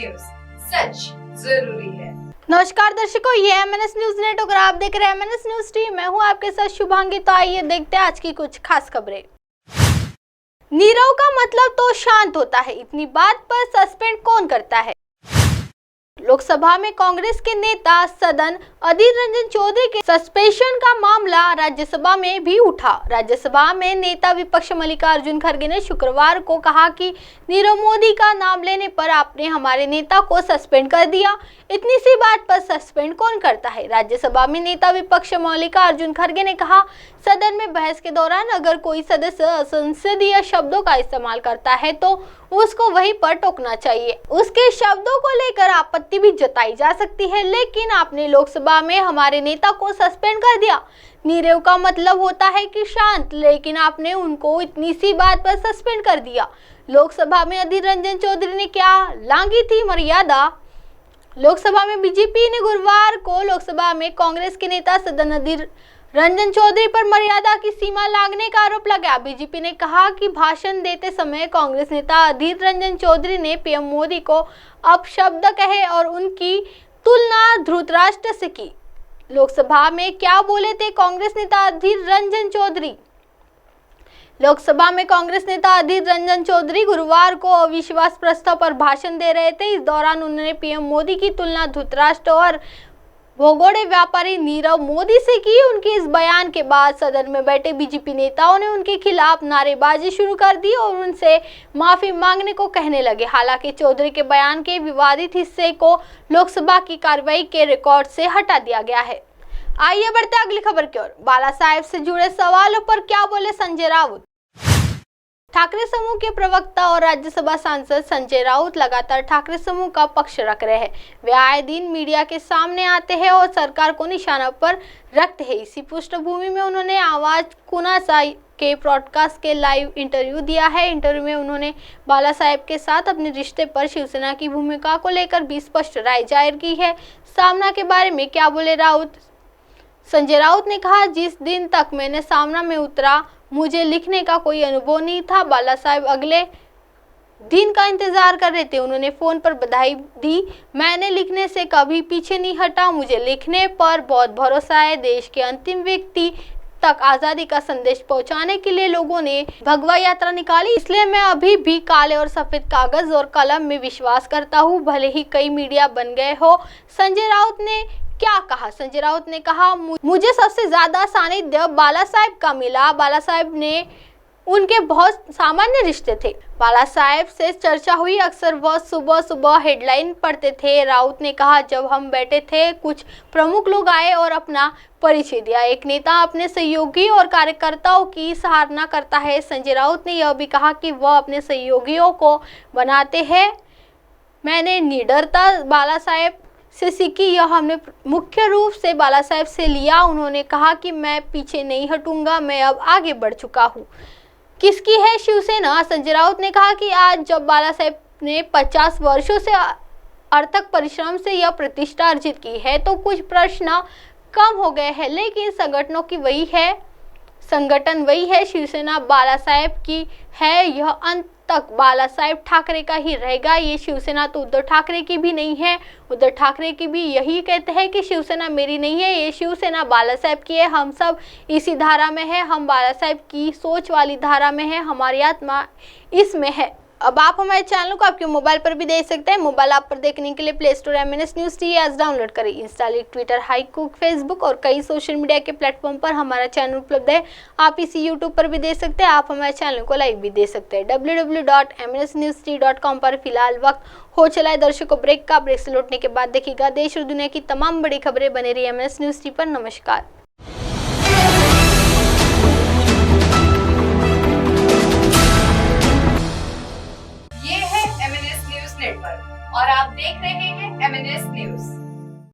News, सच जरूरी है। नमस्कार दर्शकों, ये एमएनएस न्यूज नेटवर्क और आप देख रहे हैं एमएनएस न्यूज टीवी। मैं हूं आपके साथ शुभांगी। तो आइए देखते हैं आज की कुछ खास खबरें। नीरव का मतलब तो शांत होता है, इतनी बात पर सस्पेंड कौन करता है? लोकसभा में कांग्रेस के नेता सदन अधीर रंजन चौधरी के सस्पेंशन का मामला राज्यसभा में भी उठा। राज्यसभा में नेता विपक्ष मल्लिकार्जुन खड़गे ने शुक्रवार को कहा कि नीरव मोदी का नाम लेने पर आपने हमारे नेता को सस्पेंड कर दिया। इतनी सी बात पर सस्पेंड कौन करता है? राज्यसभा में नेता विपक्ष मल्लिकार्जुन खड़गे ने कहा, सदन में बहस के दौरान अगर कोई सदस्य असंसदीय शब्दों का इस्तेमाल करता है तो उसको वहीं पर टोकना चाहिए। उसके शब्दों को लेकर आपत्ति भी जताई जा सकती है, लेकिन आपने लोकसभा में हमारे नेता को सस्पेंड कर दिया। नीरव का मतलब होता है कि शांत, लेकिन आपने उनको इतनी सी बात पर सस्पेंड कर दिया। लोकसभा में अधीर रंजन चौधरी ने क्या लांघी थी मर्यादा? लोकसभा में बीजेपी ने गुरुवार को लोकसभा में कांग्रेस के नेता सदन अधीर रंजन चौधरी पर मर्यादा की सीमा लांघने का आरोप लगाया। बीजेपी ने कहा कि भाषण देते समय कांग्रेस नेता अधीर रंजन चौधरी ने पीएम मोदी को अपशब्द कहे और उनकी तुलना धृतराष्ट्र से की। लोकसभा में क्या बोले थे कांग्रेस नेता अधीर रंजन चौधरी? लोकसभा में कांग्रेस नेता अधीर रंजन चौधरी गुरुवार को अविश्वास प्रस्ताव पर भाषण दे रहे थे। इस दौरान उन्होंने पीएम मोदी की तुलना धृतराष्ट्र और भगोड़े व्यापारी नीरव मोदी से की। उनके इस बयान के बाद सदन में बैठे बीजेपी नेताओं ने उनके खिलाफ नारेबाजी शुरू कर दी और उनसे माफी मांगने को कहने लगे। हालांकि चौधरी के बयान के विवादित हिस्से को लोकसभा की कार्रवाई के रिकॉर्ड से हटा दिया गया है। आइए बढ़ते हैं अगली खबर की ओर। बाला साहेब से जुड़े सवालों पर क्या बोले संजय राउत? ठाकरे समूह के प्रवक्ता और राज्यसभा सांसद संजय राउत लगातार ठाकरे समूह का पक्ष रख रहे हैं। वे आए दिन मीडिया के सामने आते हैं और सरकार को निशाना पर रखते हैं। इसी पृष्ठभूमि में उन्होंने आवाज कुनासा के ब्रॉडकास्ट के लाइव इंटरव्यू दिया है। इंटरव्यू में उन्होंने बाला साहेब के साथ अपने रिश्ते पर शिवसेना की भूमिका को लेकर भी स्पष्ट राय जाहिर की है। सामना के बारे में क्या बोले राउत? संजय राउत ने कहा, जिस दिन तक मैंने सामना में उतरा मुझे लिखने का कोई अनुभव नहीं था। बाला साहेब अगले दिन का इंतजार कर रहे थे। उन्होंने फोन पर बधाई दी। मैंने लिखने से कभी पीछे नहीं हटा। मुझे लिखने पर बहुत भरोसा है। देश के अंतिम व्यक्ति तक आज़ादी का संदेश पहुंचाने के लिए लोगों ने भगवा यात्रा निकाली, इसलिए मैं अभी भी काले और सफेद कागज और कलम में विश्वास करता हूं, भले ही कई मीडिया बन गए हो। संजय राउत ने क्या कहा? संजय राउत ने कहा, मुझे सबसे ज्यादा सानिध्य बाला साहेब का मिला। बाला साहेब ने उनके बहुत सामान्य रिश्ते थे। बाला साहेब से चर्चा हुई। अक्सर वह सुबह सुबह हेडलाइन पढ़ते थे। राउत ने कहा, जब हम बैठे थे कुछ प्रमुख लोग आए और अपना परिचय दिया। एक नेता अपने सहयोगी और कार्यकर्ताओं की सराहना करता है। संजय राउत ने यह भी कहा कि वह अपने सहयोगियों को बनाते हैं। मैंने निडरता बाला साहेब से सीखी, यह हमने मुख्य रूप से बाला साहेब से लिया। उन्होंने कहा कि मैं पीछे नहीं हटूंगा, मैं अब आगे बढ़ चुका हूँ। किसकी है शिवसेना? संजय राउत ने कहा कि आज जब बाला साहेब ने 50 वर्षों से अथक परिश्रम से यह प्रतिष्ठा अर्जित की है तो कुछ प्रश्न कम हो गए हैं, लेकिन संगठन वही है। शिवसेना बाला साहेब की है, यह अंत तक बाला साहेब ठाकरे का ही रहेगा। ये शिवसेना तो उद्धव ठाकरे की भी नहीं है। उद्धव ठाकरे की भी यही कहते हैं कि शिवसेना मेरी नहीं है, ये शिवसेना बाला साहेब की है। हम सब इसी धारा में है, हम बाला साहेब की सोच वाली धारा में है, हमारी आत्मा इसमें है। अब आप हमारे चैनल को आपके मोबाइल पर भी देख सकते हैं। मोबाइल ऐप पर देखने के लिए play store MNS news TV आज डाउनलोड करें। इंस्टालेट, ट्विटर, हाईकुक, फेसबुक और कई सोशल मीडिया के प्लेटफॉर्म पर हमारा चैनल उपलब्ध है। आप इसी यूट्यूब पर भी देख सकते हैं। आप हमारे चैनल को लाइव भी देख सकते हैं www.mnsnewstv.com पर। फिलहाल वक्त हो चला है दर्शकों ब्रेक का। ब्रेक से लौटने के बाद देखिएगा देश और दुनिया की तमाम बड़ी खबरें। बने रही एमएनएस न्यूज टीवी पर। नमस्कार।